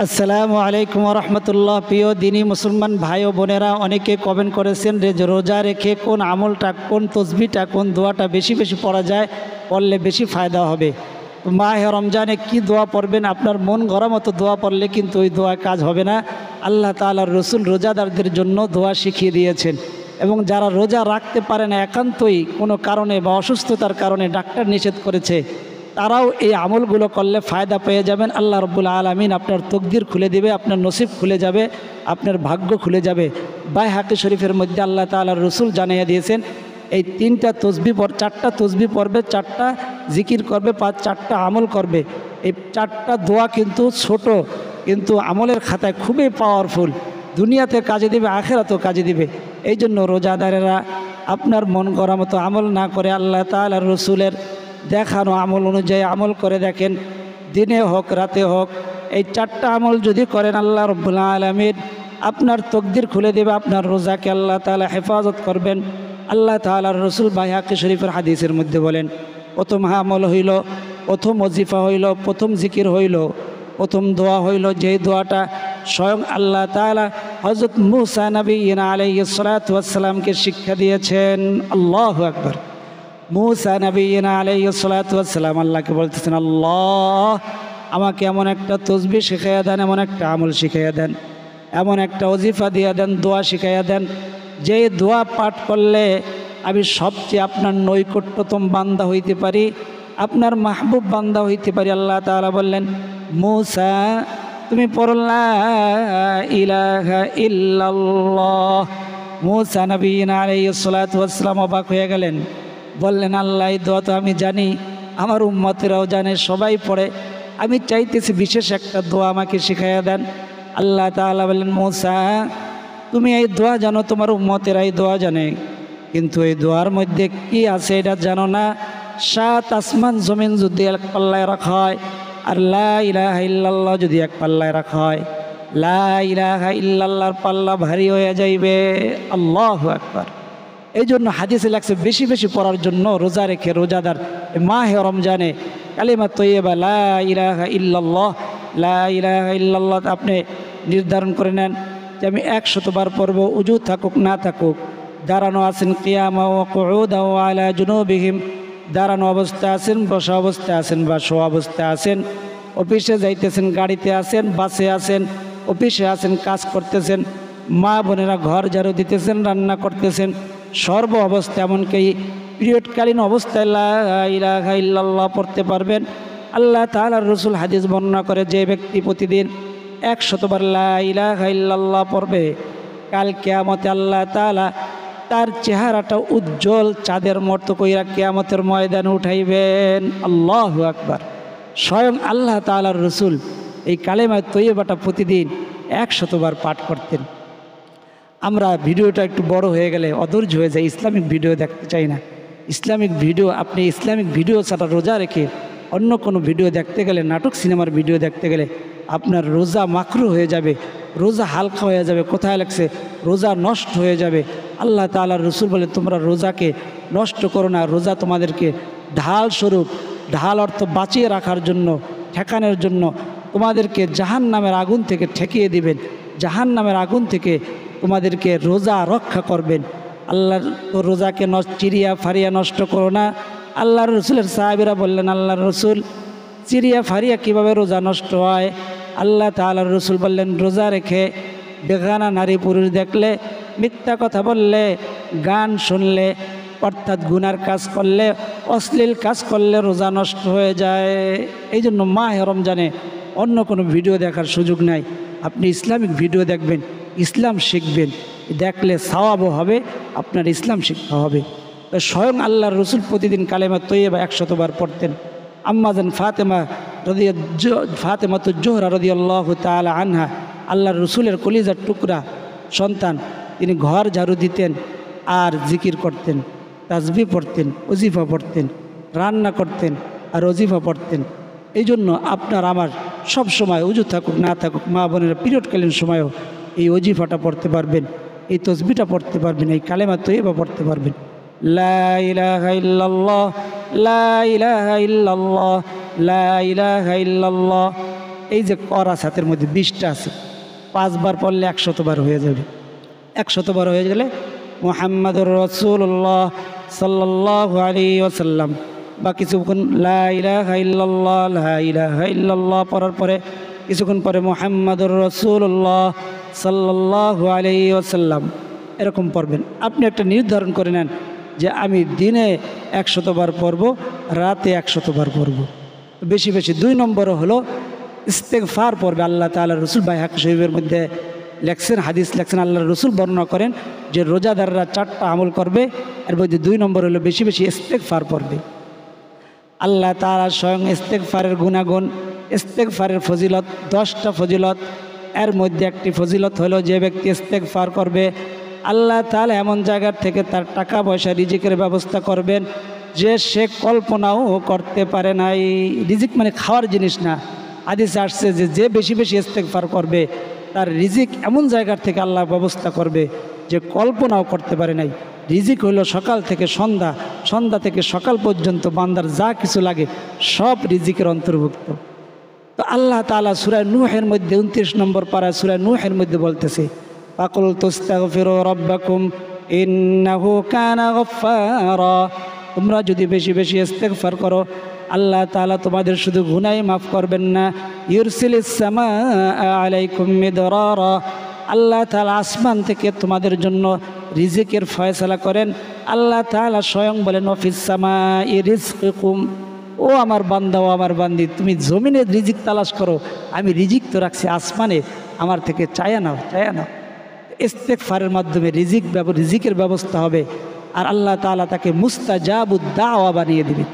আসসালামু আলাইকুম রহমতুল্লাহ। প্রিয় দিনী মুসলমান ভাই ও বোনেরা, অনেকে কমেন্ট করেছেন যে রোজা রেখে কোন আমলটা, কোন তসবিটা, কোন দোয়াটা বেশি বেশি পড়া যায়, পড়লে বেশি ফায়দা হবে। মাহে রমজানে কি দোয়া পড়বেন? আপনার মন গড়া মতো দোয়া পড়লে কিন্তু ওই দোয়া কাজ হবে না। আল্লাহ তাআলার রসুল রোজাদারদের জন্য দোয়া শিখিয়ে দিয়েছেন, এবং যারা রোজা রাখতে পারে না, একান্তই কোনো কারণে বা অসুস্থতার কারণে ডাক্তার নিষেধ করেছে, তারাও এই আমলগুলো করলে ফায়দা পেয়ে যাবেন। আল্লাহ রব্বুল আলামিন আপনার তকদির খুলে দিবে, আপনার নসিব খুলে যাবে, আপনার ভাগ্য খুলে যাবে। বাইহাকি শরীফের মধ্যে আল্লাহ তাআলার রসুল জানিয়ে দিয়েছেন, এই চারটা তসবি পড়বে, চারটা জিকির করবে, চারটা আমল করবে। এই চারটা দোয়া কিন্তু ছোট, কিন্তু আমলের খাতায় খুবই পাওয়ারফুল। দুনিয়াতে কাজে দিবে, আখেরাতেও কাজে দিবে। এই জন্য রোজাদারেরা আপনার মন করা মতো আমল না করে আল্লাহ তাআলার রসুলের দেখানো আমল অনুযায়ী আমল করে দেখেন। দিনে হোক রাতে হোক, এই চারটা আমল যদি করেন, আল্লাহ রব্বুল আলামিন আপনার তকদির খুলে দেবে, আপনার রোজাকে আল্লাহ তাআলা হেফাজত করবেন। আল্লাহ তাআলার রসুল বাইহাকি শরীফের হাদিসের মধ্যে বলেন, প্রথম আমল হইল, প্রথম ওজিফা হইল, প্রথম জিকির হইল, প্রথম দোয়া হইল, যেই দোয়াটা স্বয়ং আল্লাহ তাআলা হযরত মূসা নবী আলাইহিস সালাতু ওয়াস সালামকে শিক্ষা দিয়েছেন। আল্লাহু আকবার। মূসা নবী আলাইহিস সালাতু ওয়াস সালাম আল্লাহকে বলতেছেন, আল্লাহ আমাকে এমন একটা তসবি শিখাইয়া দেন, এমন একটা আমল শিখাইয়া দেন, এমন একটা ওজিফা দিয়ে দেন, দোয়া শিখাইয়া দেন, যে দোয়া পাঠ করলে আমি সবচেয়ে আপনার নৈকট্যতম বান্দা হইতে পারি, আপনার মাহবুব বান্দা হইতে পারি। আল্লাহ তাআলা বললেন, মূসা তুমি পড়ো লা ইলাহা ইল্লাল্লাহ। মূসা নবী আলাইহিস সালাতু ওয়াস সালাম অবাক হয়ে গেলেন, বললেন, আল্লাহ এই দোয়া তো আমি জানি, আমার উম্মতেরাও জানে, সবাই পড়ে, আমি চাইতেছি বিশেষ একটা দোয়া আমাকে শিখাইয়া দেন। আল্লাহ তাআলা বললেন, মূসা তুমি এই দোয়া জানো, তোমার উম্মতেরা এই দোয়া জানে, কিন্তু এই দোয়ার মধ্যে কি আছে এটা জানো না। 7 আসমান জমিন যদি এক পাল্লায় রাখা হয়, আর লা ইলাহা ইল্লাল্লাহ যদি এক পাল্লায় রাখা হয়, লা ইলাহা ইল্লাল্লাহর পাল্লা ভারী হয়ে যাইবে। আল্লাহু আকবার। এই জন্য হাদিসে লাগছে বেশি বেশি পড়ার জন্য রোজা রেখে রোজাদার মাহে রমজানে কালিমা তৈয়বা লা ইলাহা ইল্লাল্লাহ, লা ইলাহা ইল্লাল্লাহ আপনি নির্ধারণ করে নেন যে আমি 100 বার পড়ব, উজু থাকুক না থাকুক, দাঁড়ানো আছেন কিয়ামা ওয়া কুউদা ওয়া আলা জুনুবিহিম, দাঁড়ানো অবস্থায় আছেন, বসা অবস্থায় আছেন বা শোয়া অবস্থায় আছেন, অফিসে যাইতেছেন, গাড়িতে আছেন, বাসে আছেন, অফিসে আছেন, কাজ করতেছেন, মা বোনেরা ঘর ঝাড়ু দিতেছেন, রান্না করতেছেন, সর্ব অবস্থায়, এমনকি পিরিয়ডকালীন অবস্থায় লা ইলাহা ইল্লাল্লাহ পড়তে পারবেন। আল্লাহ তাআলার রসুল হাদিস বর্ণনা করে, যে ব্যক্তি প্রতিদিন 100 বার লা ইলাহা ইল্লাল্লাহ পড়বে, কাল কিয়ামতে আল্লাহ তাআলা তার চেহারাটা উজ্জ্বল চাঁদের মতো কইরা কিয়ামতের ময়দানে উঠাইবেন। আল্লাহু আকবার। স্বয়ং আল্লাহ তাআলার রসুল এই কালেমা তৈয়বাটা প্রতিদিন 100 বার পাঠ করতেন। আমরা ভিডিওটা একটু বড় হয়ে গেলে অধৈর্য হয়ে যায়, ইসলামিক ভিডিও দেখতে চাই না। ইসলামিক ভিডিও, আপনি ইসলামিক ভিডিও ছাড়া রোজা রেখে অন্য কোনো ভিডিও দেখতে গেলে, নাটক সিনেমার ভিডিও দেখতে গেলে আপনার রোজা মাকরু হয়ে যাবে, রোজা হালকা হয়ে যাবে। কোথায় লাগছে? রোজা নষ্ট হয়ে যাবে। আল্লাহ তাআলার রসুল বলে, তোমরা রোজাকে নষ্ট করো না, রোজা তোমাদেরকে ঢাল স্বরূপ, ঢাল অর্থ বাঁচিয়ে রাখার জন্য, ঠেকানোর জন্য তোমাদেরকে জাহান্নামের আগুন থেকে ঠেকিয়ে দিবেন, জাহান্নামের আগুন থেকে তোমাদেরকে রোজা রক্ষা করবেন। আল্লাহর তো রোজাকে চিরিয়া ফারিয়া নষ্ট করো না। আল্লাহর রসুলের সাহাবীরা বললেন, আল্লাহর রসুল চিরিয়া ফারিয়া কীভাবে রোজা নষ্ট হয়? আল্লাহ তাআলার রসুল বললেন, রোজা রেখে বেগানা নারী পুরুষ দেখলে, মিথ্যা কথা বললে, গান শুনলে, অর্থাৎ গুনার কাজ করলে, অশ্লীল কাজ করলে রোজা নষ্ট হয়ে যায়। এই জন্য মাহে রমজানে অন্য কোনো ভিডিও দেখার সুযোগ নাই। আপনি ইসলামিক ভিডিও দেখবেন, ইসলাম শিখবেন, দেখলে সওয়াবও হবে, আপনার ইসলাম শিক্ষা হবে। স্বয়ং আল্লাহর রসুল প্রতিদিন কালেমা তৈয়বা 100 বার পড়তেন। আম্মাজান ফাতেমাতুজ জোহরা রাদিয়াল্লাহু তাআলা আনহা, আল্লাহর রসুলের কলিজার টুকরা সন্তান, তিনি ঘর ঝাড়ু দিতেন আর জিকির করতেন, তাসবিহ পড়তেন, ওজিফা পড়তেন, রান্না করতেন আর ওজিফা পড়তেন। এই জন্য আপনার আমার সব সময়, উজু থাকুক না থাকুক, মা বোনেরা পিরিয়ডকালীন সময়ও এই ওজিফাটা পড়তে পারবেন, এই তসবিটা পড়তে পারবেন, এই কালেমা তৈয়বা পড়তে পারবেন। লা ইলাহা ইল্লাল্লাহ, লা ইলাহা ইল্লাল্লাহ, লা ইলাহা ইল্লাল্লাহ। এই যে কর আছে হাতের মধ্যে 20টা আছে, 5 বার পড়লে 100 বার হয়ে যাবে। 100 বার হয়ে গেলে মুহাম্মাদুর রাসূলুল্লাহ সাল্লাল্লাহু আলাইহি ওয়াসাল্লাম বা কিছুক্ষণ লা ইলাহা ইল্লাল্লাহ লা ইলাহা ইল্লাল্লাহ পড়ার পরে কিছুক্ষণ পরে মুহাম্মাদুর রাসূলুল্লাহ সাল্লাল্লাহু আলাইহি ওয়াসাল্লাম এরকম পড়বেন। আপনি একটা নির্ধারণ করে নেন যে আমি দিনে 100 বার পড়ব, রাতে 100 বার পড়ব, বেশি বেশি। 2 নম্বরে হলো ইস্তেগফার পড়বে। আল্লাহ তাআলা রসুল বাইহাকী শরীফের মধ্যে লেখছেন, হাদিস লেখছেন, আল্লাহ রসুল বর্ণনা করেন যে রোজাদাররা 4টা আমল করবে, এর মধ্যে 2 নম্বর হলো বেশি বেশি ইস্তেগফার পড়বে। আল্লাহ তাআলা স্বয়ং ইস্তেগফারের গুণাগুণ, ইস্তেগফারের ফজিলত 10টা ফজিলত, এর মধ্যে একটি ফজিলত হলো যে ব্যক্তি ইস্তেগফার করবে আল্লাহ তাআলা এমন জায়গার থেকে তার টাকা পয়সা রিজিকের ব্যবস্থা করবেন যে সে কল্পনাও করতে পারে নাই। রিজিক মানে খাওয়ার জিনিস না, হাদিসে আসছে যে যে বেশি বেশি ইস্তেগফার করবে তার রিজিক এমন জায়গার থেকে আল্লাহ ব্যবস্থা করবে যে কল্পনাও করতে পারে নাই। রিজিক হলো সকাল থেকে সন্ধ্যা, সন্ধ্যা থেকে সকাল পর্যন্ত বান্দার যা কিছু লাগে সব রিজিকের অন্তর্ভুক্ত। তো আল্লাহ তাআলা সূরা নূহের মধ্যে 29 নম্বর পারা সূরা নূহের মধ্যে বলতেছে ফাকুল তুস্তাগফিরু রাব্বাকুম ইন্নাহু কানা গফফারা, তোমরা যদি বেশি বেশি ইস্তেগফার করো আল্লাহ তাআলা তোমাদের শুধু গুনাহ মাফ করবেন না, ইউরসিলিস সামাআ আলাইকুম মিদরারা, আল্লাহ তাআলা আসমান থেকে তোমাদের জন্য রিজিকের ফয়সালা করেন। আল্লাহ তাআলা স্বয়ং বলেন ওয়াফিস সামাই রিজকুকুম, ও আমার বান্দা ও আমার বান্দি তুমি জমিনে রিজিক তালাশ করো, আমি রিজিক তো রাখছি আসমানে, আমার থেকে চায়া নাও চায়া নাও। ইস্তেগফারের মাধ্যমে রিজিকের ব্যবস্থা হবে আর আল্লাহ তাআলা তাকে মুস্তাজাবুদ দাওয়া বানিয়ে দিবেন।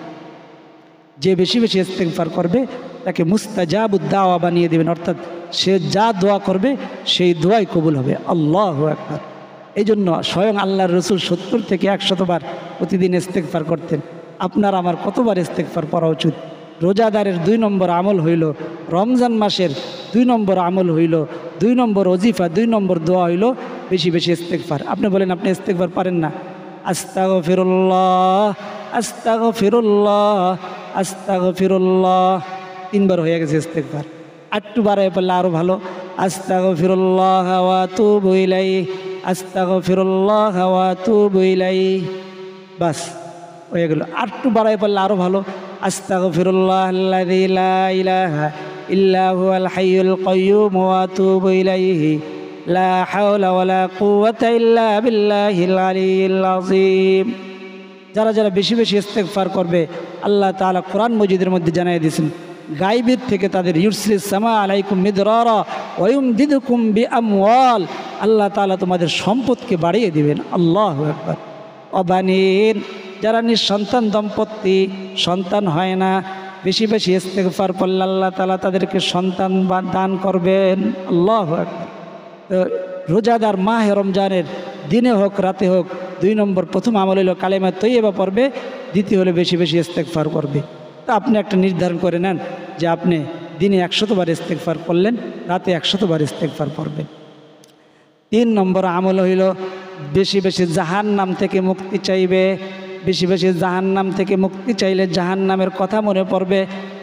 যে বেশি বেশি ইস্তেগফার করবে তাকে মুস্তাজাবুদ দাওয়া বানিয়ে দেবেন, অর্থাৎ সে যা দোয়া করবে সেই দোয়াই কবুল হবে। আল্লাহু আকবার। এই জন্য স্বয়ং আল্লাহর রসুল 70 থেকে 100 বার প্রতিদিন ইস্তেগফার করতেন। আপনার আমার কতবার ইস্তেগফার পড়া উচিত? রোজাদারের 2 নম্বর আমল হইল, রমজান মাসের 2 নম্বর আমল হইল, 2 নম্বর ওজিফা, 2 নম্বর দোয়া হইল বেশি বেশি ইস্তেগফার। আপনি বলেন আপনি ইস্তেগফার পারেন না, আস্তাগফিরুল্লাহ আস্তাগফিরুল্লাহ আস্তাগফিরুল্লাহ 3 বার হয়ে গেছে ইস্তেগফার। একটু বাড়ায় পড়লে আরও ভালো, আস্তাগফিরুল্লাহ ওয়া আতুবু ইলাইহি আস্তাগফিরুল্লাহ ওয়া আতুবু ইলাইহি, বাস হয়ে গেল। একটু বাড়ায় পড়লে আরও ভালো, আস্তাগফিরুল্লাহ আল্লাযী লা ইলাহা ইল্লা হুয়াল হাইয়ুল কাইয়্যুম ওয়া আতুবু ইলাইহি লা হাওলা ওয়ালা কুওয়াতা ইল্লা বিল্লাহিল আলিয়্যিল আযীম। যারা যারা বেশি বেশি ইস্তেগফার করবে আল্লাহ তাআলা কোরআন মজিদের মধ্যে জানিয়ে দিয়েছেন গায়বের থেকে তাদের ইউরসিলিস সামা আলাইকুম মিদরারা ওয়া ইউমদিদুকুম বিআমওয়াল, আল্লাহ তাআলা তোমাদের সম্পদকে বাড়িয়ে দিবেন। আল্লাহু আকবার। অবানিন, যারা নিঃসন্তান দম্পতি, সন্তান হয় না, বেশি বেশি ইস্তেগফার পড়লে আল্লাহ তাআলা তাদেরকে সন্তান দান করবেন। আল্লাহু আকবার। তো রোজাদার মাহে রমজানের দিনে হোক রাতে হোক 2 নম্বর প্রথম আমল হলো কালেমা তৈয়বা পড়বে, দ্বিতীয় হলো বেশি বেশি ইস্তেগফার করবে। তা আপনি একটা নির্ধারণ করে নেন যে আপনি দিনে 100 বার ইস্তেগফার করলেন, রাতে 100 বার ইস্তেগফার করবেন। 3 নম্বর আমল হইল বেশি বেশি জাহান্নাম থেকে মুক্তি চাইবে। বেশি বেশি জাহান্নাম থেকে মুক্তি চাইলে জাহান্নামের কথা মনে পড়বে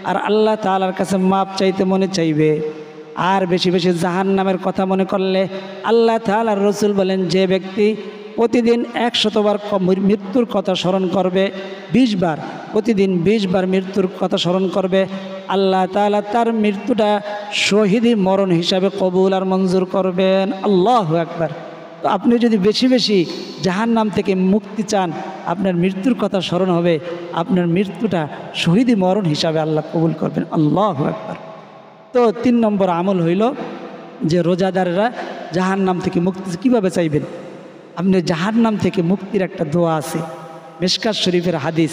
আর আল্লাহ তাআলার কাছে মাপ চাইতে মনে চাইবে। আর বেশি বেশি জাহান্নামের কথা মনে করলে আল্লাহ তাআলার রসুল বলেন যে ব্যক্তি প্রতিদিন 100 বার মৃত্যুর কথা স্মরণ করবে, 20 বার প্রতিদিন 20 বার মৃত্যুর কথা স্মরণ করবে, আল্লাহ তাআলা তার মৃত্যুটা শহীদি মরণ হিসাবে কবুল আর মঞ্জুর করবেন। আল্লাহু আকবার। তো আপনি যদি বেশি বেশি জাহান্নাম থেকে মুক্তি চান, আপনার মৃত্যুর কথা স্মরণ হবে, আপনার মৃত্যুটা শহীদি মরণ হিসাবে আল্লাহ কবুল করবেন। আল্লাহু আকবার। তো 3 নম্বর আমল হইল যে রোজাদাররা জাহান্নাম থেকে মুক্তি কীভাবে চাইবেন। আপনি জাহান্নাম থেকে মুক্তির একটা দোয়া আছে, মিশকাত শরীফের হাদিস,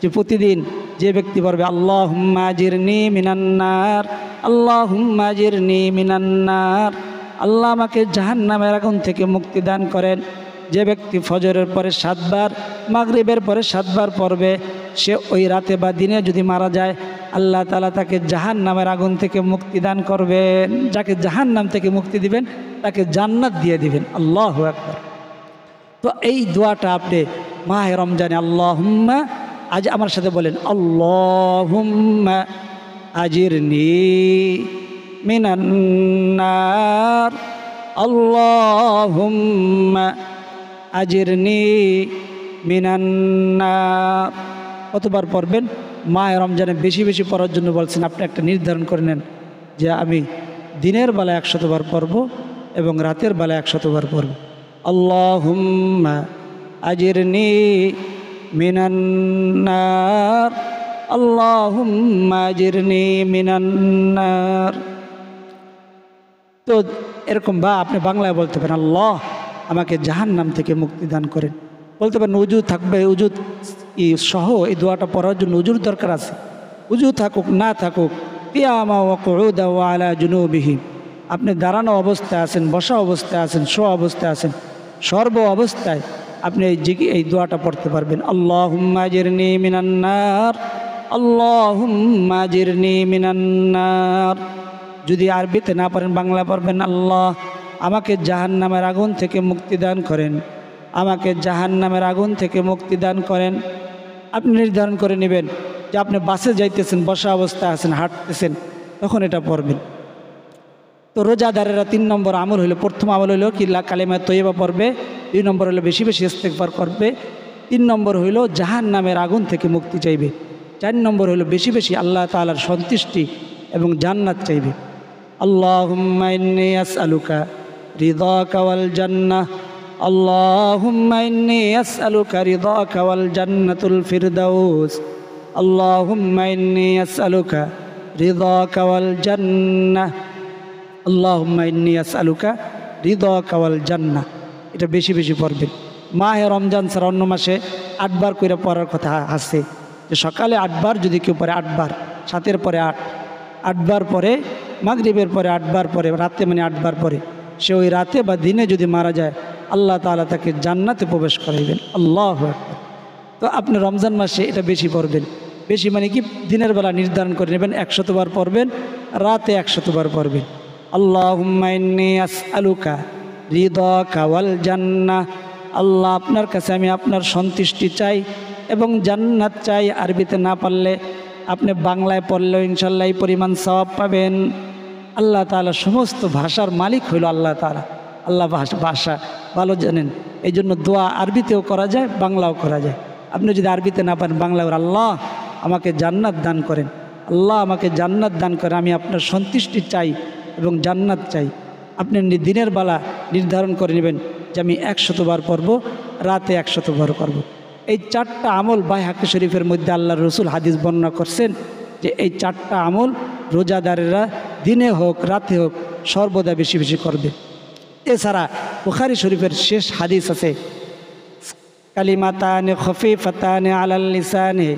যে প্রতিদিন যে ব্যক্তি বলবে আল্লাহুম্মা আজিরনি মিনান্নার আল্লাহুম্মা আজিরনি মিনান্নার, আল্লাহ আমাকে জাহান্নামের আগুন থেকে মুক্তি দান করেন। যে ব্যক্তি ফজরের পরে 7 বার, মাগরিবের পরে 7 বার পড়বে, সে ওই রাতে বা দিনে যদি মারা যায় আল্লাহ তাআলা তাকে জাহান্নামের আগুন থেকে মুক্তি দান করবেন। যাকে জাহান্নাম থেকে মুক্তি দিবেন তাকে জান্নাত দিয়ে দিবেন। আল্লাহু আকবার। তো এই দোয়াটা আপনি মাহে রমজানে আল্লাহুম্মা, আজ আমার সাথে বলেন আল্লাহুম্মা আজিরনি মিনান নার আল্লাহুম্মা আজিরনি মিনান নার। কতবার পড়বেন? মাহে রমজানে বেশি বেশি পড়ার জন্য বলছেন। আপনি একটা নির্ধারণ করে নেন যে আমি দিনের বেলা 100 বার পড়ব এবং রাতের বেলা 100 বার পড়ব। আল্লাহুম্মা আজিরনি মিনান নার আল্লাহুম্মা আজিরনি মিনান নার। তো এরকম বা আপনি বাংলায় বলতে পারেন আল্লাহ আমাকে জাহান্নাম থেকে মুক্তি দান করেন। বলতে পারেন উজু থাকবে, উজু সহ এই দোয়াটা পড়ার জন্য উজুর দরকার আছে। উজু থাকুক না থাকুক, কিয়ামা ওয়া কুউদা ওয়া আলা জুনুবিহিম, আপনি দাঁড়ানো অবস্থায় আছেন, বসা অবস্থায় আছেন, শোয়া অবস্থায় আছেন, সর্ব অবস্থায় আপনি এই দোয়াটা পড়তে পারবেন। আল্লাহুম্মা আজিরনি মিনান নার আল্লাহুম্মা আজিরনি মিনান নার। যদি আরবিতে না পারেন বাংলা পড়বেন, আল্লাহ আমাকে জাহান্নামের আগুন থেকে মুক্তি দান করেন, আমাকে জাহান্নামের আগুন থেকে মুক্তি দান করেন। আপনি নির্ধারণ করে নেবেন যে আপনি বাসে যাইতেছেন, বসা অবস্থায় আছেন, হাঁটতেছেন, তখন এটা পড়বেন। তো রোজাদারেরা 3 নম্বর আমল হইল, প্রথম আমল হইল কি কালেমা তৈয়বা পড়বে, 2 নম্বর হইল বেশি বেশি ইস্তেগফার করবে, 3 নম্বর হইল জাহান্নামের আগুন থেকে মুক্তি চাইবে, 4 নম্বর হইল বেশি বেশি আল্লাহ তাআলার সন্তুষ্টি এবং জান্নাত চাইবে। আল্লাহুম্মা ইন্নী আসআলুকা রিদাকা ওয়াল জান্নাহ আল্লাহুম্মা ইন্নী আসআলুকা রিদাকা ওয়াল জান্নাতুল ফিরদাউস আল্লাহুম্মা ইন্নী আসআলুকা রিদাকা ওয়াল জান্নাহ আল্লাহুম্মা ইন্নী আসআলুকা রিদাকা ওয়াল জান্নাহ। এটা বেশি বেশি পড়বেন। মাহে রমজান ছাড়া অন্য মাসে 8 বার করে পড়ার কথা আছে, যে সকালে 8 বার যদি কেউ পড়ে 8 বার, 7-এর পরে 8 বার পরে, মাগরিবের পরে 8 বার পরে, রাতে মানে 8 বার পরে, সে ওই রাতে বা দিনে যদি মারা যায় আল্লাহ তাআলা তাকে জান্নাতে প্রবেশ করাইবেন। আল্লাহু আকবার। তো আপনি রমজান মাসে এটা বেশি পড়বেন। বেশি মানে কি দিনের বেলা নির্ধারণ করে নেবেন 100 বার পড়বেন, রাতে 100 বার পড়বেন। আল্লাহুম্মা ইন্নী আসআলুকা রিদাকা ওয়াল জান্নাহ, আল্লাহ আপনার কাছে আমি আপনার সন্তুষ্টি চাই এবং জান্নাত চাই। আরবিতে না পারলে আপনি বাংলায় পড়লেও ইনশাল্লাহ এই পরিমাণ সওয়াব পাবেন। আল্লাহ তাআলা সমস্ত ভাষার মালিক হইল আল্লাহ তাআলা। আল্লাহ ভাষা ভালো জানেন, এই জন্য দোয়া আরবিতেও করা যায়, বাংলাও করা যায়। আপনি যদি আরবিতে না পারেন বাংলা, আল্লাহ আমাকে জান্নাত দান করেন, আল্লাহ আমাকে জান্নাত দান করেন, আমি আপনার সন্তুষ্টি চাই এবং জান্নাত চাই। আপনি দিনের বেলা নির্ধারণ করে নেবেন যে আমি 100 বার পড়ব, রাতে 100 বার করব। এই 4টা আমল বাইহাকি শরীফের মধ্যে আল্লাহর রসুল হাদিস বর্ণনা করছেন যে এই 4টা আমল রোজাদারেরা দিনে হোক রাতে হোক সর্বদা বেশি বেশি করবে। এছাড়া বুখারী শরীফের শেষ হাদিস আছে, কালিমাতানে খফিফাতানে আলাল লিসানে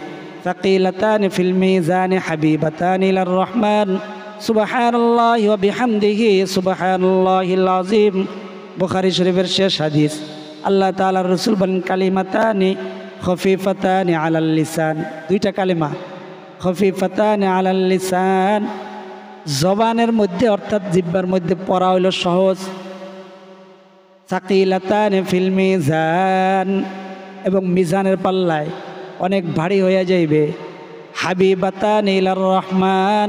সাকিলাতানে ফিল মিজানে হাবিবাতানে ইলার রহমান সুবহানাল্লাহি ওয়া বিহামদিহি সুবহানাল্লাহিল আযীম। বুখারী শরীফের শেষ হাদিস। আল্লাহ তাআলার রাসূল বলেন কালিমাতানি খফিফাতানি আলাল লিসান, 2টা কালিমা খফিফাতানি আলাল লিসান, জবানের মধ্যে অর্থাৎ জিহ্বার মধ্যে পড়া হইল সহজ, সাকিলাতানি ফিল মিজান এবং মিজানের পাল্লায় অনেক ভারী হয়ে যাইবে, হাবিবাতানি ইলার রহমান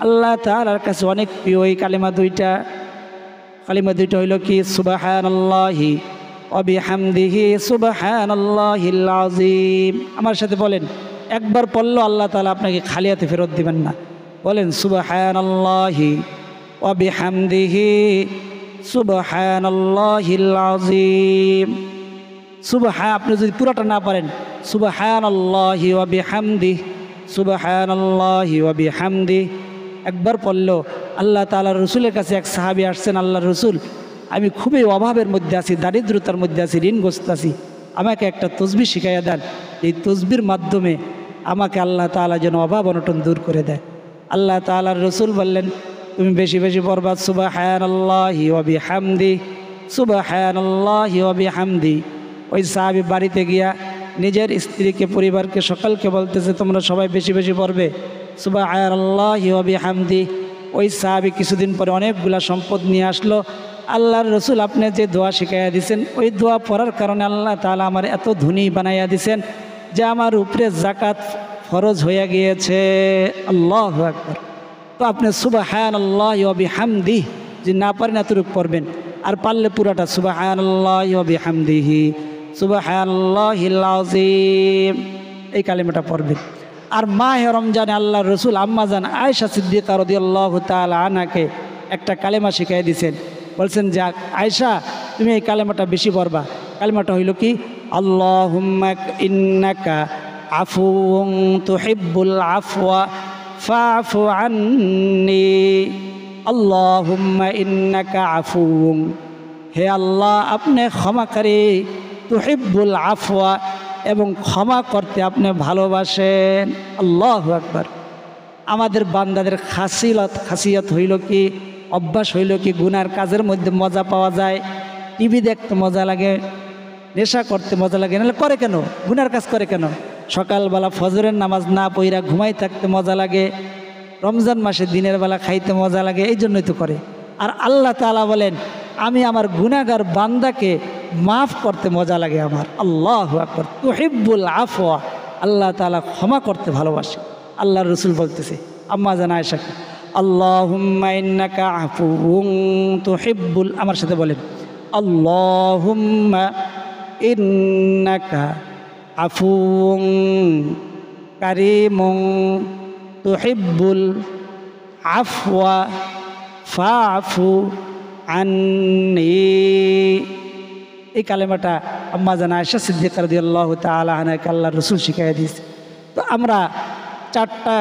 আল্লাহ তাআলার কাছে অনেক প্রিয়। এই কালিমা দুইটা হইল কি সুবহানাল্লাহি ওয়া বিহামদিহি সুবহানাল্লাহিল আযীম। আমার সাথে বলেন, একবার পড়লেও আল্লাহ তাআলা আপনাকে খালি হাতে ফেরত দিবেন না। বলেন সুবহানাল্লাহি ওয়া বিহামদিহি সুবহানাল্লাহিল আযীম। আপনি যদি পুরোটা না পারেন, সুবহানাল্লাহি ওয়া বিহামদিহি সুবহানাল্লাহি ওয়া বিহামদিহি একবার পড়লেও আল্লাহ তাআলার রসুলের কাছে এক সাহাবী আসছেন, আল্লাহর রসুল আমি খুবই অভাবের মধ্যে আছি, দারিদ্রতার মধ্যে আছি, ঋণগ্রস্ত আছি, আমাকে একটা তসবিহ শিখাইয়া দেন, এই তসবির মাধ্যমে আমাকে আল্লাহ তাআলা যেন অভাব অনটন দূর করে দেয়। আল্লাহ তাআলার রসুল বললেন তুমি বেশি বেশি পড়বা সুবহানাল্লাহি ওয়া বিহামদিহি সুবহানাল্লাহি ওয়া বিহামদিহি। ওই সাহাবী বাড়িতে গিয়া নিজের স্ত্রীকে, পরিবারকে, সকলকে বলতেছে তোমরা সবাই বেশি বেশি পড়বে সুবহানাল্লাহি ওয়া বিহামদিহি। ওই সাহাবী কিছুদিন পরে অনেকগুলা সম্পদ নিয়ে আসলো। আল্লাহর রসুল আপনি যে দোয়া শিখাইয়া দিছেন, ওই দোয়া পড়ার কারণে আল্লাহ তাআলা আমার এত ধনী বানাইয়া দিছেন যে আমার উপরে যাকাত ফরজ হইয়া গিয়েছে। আল্লাহু আকবার। তো আপনি সুবহানাল্লাহি ওয়া বিহামদিহি যে না পারেন এতটুকু পড়বেন, আর পারলে পুরাটা সুবহানাল্লাহি ওয়া বিহামদিহি সুবহানাল্লাহিল আযীম এই কালিমাটা পড়বেন। আর মাহে রমজানে আল্লাহ রসুল আম্মাজান আয়েশা সিদ্দিকা রাদিয়াল্লাহু তাআলা আনহাকে একটা কালেমা শিখিয়ে দিয়েছেন। বলছেন যে আয়েশা তুমি এই কালেমাটা বেশি পড়বা। কালেমাটা হইল কি, আল্লাহুম্মা ইন্নাকা আফুউন তুহিব্বুল আফওয়া ফাআফু আন্নি। আল্লাহুম্মা ইন্নাকা আফুউন, হে আল্লাহ আপনি ক্ষমাকারী, তুহিব্বুল আফওয়া এবং ক্ষমা করতে আপনি ভালোবাসেন। আল্লাহু আকবার। আমাদের বান্দাদের খাসিয়ত হইল কি, অভ্যাস হইল কি, গুনার কাজের মধ্যে মজা পাওয়া যায়, টিভি দেখতে মজা লাগে, নেশা করতে মজা লাগে, নাহলে করে কেন, গুনার কাজ করে কেন? সকালবেলা ফজরের নামাজ না পইরা ঘুমাই থাকতে মজা লাগে, রমজান মাসে দিনের বেলা খাইতে মজা লাগে, এই জন্যই তো করে। আর আল্লাহ তাআলা বলেন আমি আমার গুনাহগার বান্দাকে মাফ করতে মজা লাগে আমার। আল্লাহু আকবার। তুহিব্বুল আফওয়া, আল্লাহ তাআলা ক্ষমা করতে ভালোবাসে। আল্লাহর রাসূল বলতেছে আম্মা জান আয়েশাকে, আল্লাহুম্মা ইন্নাকা আফুউন তুহিব্বুল, আমার সাথে বলেন আল্লাহুম্মা ইন্নাকা আফুউন কারীমুন তুহিব্বুল আফওয়া ফাআফু আন্নি। এই কালেমাটা আম্মা জান আয়েশা সিদ্দিকা রাদিয়াল্লাহু তাআলা আনহাকে আল্লাহর রাসূল শিখিয়ে দিয়েছে। তো আমরা চারটা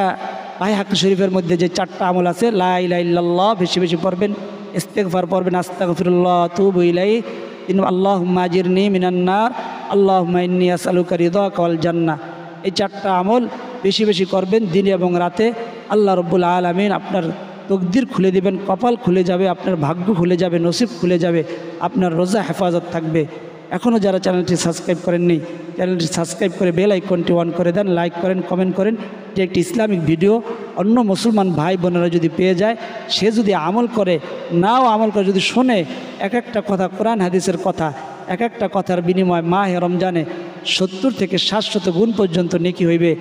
বাইহাকি শরীফের মধ্যে যে চারটা আমল আছে, লা ইলাহা ইল্লাল্লাহ বেশি বেশি পড়বেন, ইস্তিগফার পড়বেন, আস্তাগফিরুল্লাহ তুবু ইলাইহি, আল্লাহুম্মা আজিরনি মিনান নার, আল্লাহুম্মা ইন্নী আসআলুকা রিদাকা ওয়াল জান্নাহ। এই চারটা আমল বেশি বেশি করবেন দিনে এবং রাতে। আল্লাহ রাব্বুল আলামিন আপনার তকদির খুলে দিবেন, কপাল খুলে যাবে, আপনার ভাগ্য খুলে যাবে, নসিব খুলে যাবে, আপনার রোজা হেফাজত থাকবে। এখনও যারা চ্যানেলটি সাবস্ক্রাইব করেননি, চ্যানেলটি সাবস্ক্রাইব করে বেল আইকনটি অন করে দেন, লাইক করেন, কমেন্ট করেন। যে একটি ইসলামিক ভিডিও অন্য মুসলমান ভাই বোনেরা যদি পেয়ে যায়, সে যদি আমল করে, নাও আমল করে, যদি শোনে এক একটা কথা, কোরআন হাদিসের কথা, এক একটা কথার বিনিময় মাহে রমজানে 70 থেকে 700 গুণ পর্যন্ত নেকি হইবে।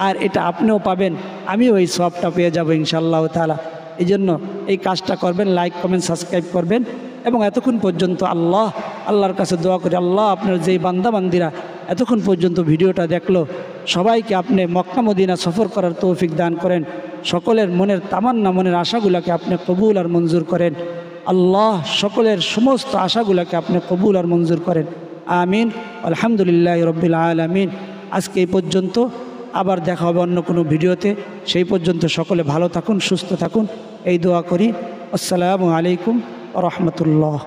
আর এটা আপনিও পাবেন, আমিও এই সওয়াবটা পেয়ে যাব ইনশাআল্লাহ তাআলা। এই জন্য এই কাজটা করবেন, লাইক কমেন্ট সাবস্ক্রাইব করবেন। এবং এতক্ষণ পর্যন্ত আল্লাহর কাছে দোয়া করি, আল্লাহ আপনার যেই বান্দাবান্দিরা এতক্ষণ পর্যন্ত ভিডিওটা দেখলো, সবাইকে আপনি মক্কা মদিনা সফর করার তৌফিক দান করেন। সকলের মনের তামান্না, মনের আশাগুলোকে আপনি কবুল আর মঞ্জুর করেন। আল্লাহ সকলের সমস্ত আশাগুলোকে আপনি কবুল আর মঞ্জুর করেন। আমিন। আলহামদুলিল্লাহি রাব্বিল আলামিন। আজকে এই পর্যন্ত, আবার দেখা হবে অন্য কোনো ভিডিওতে। সেই পর্যন্ত সকলে ভালো থাকুন, সুস্থ থাকুন, এই দোয়া করি। আসসালামু আলাইকুম ওয়া রাহমাতুল্লাহ।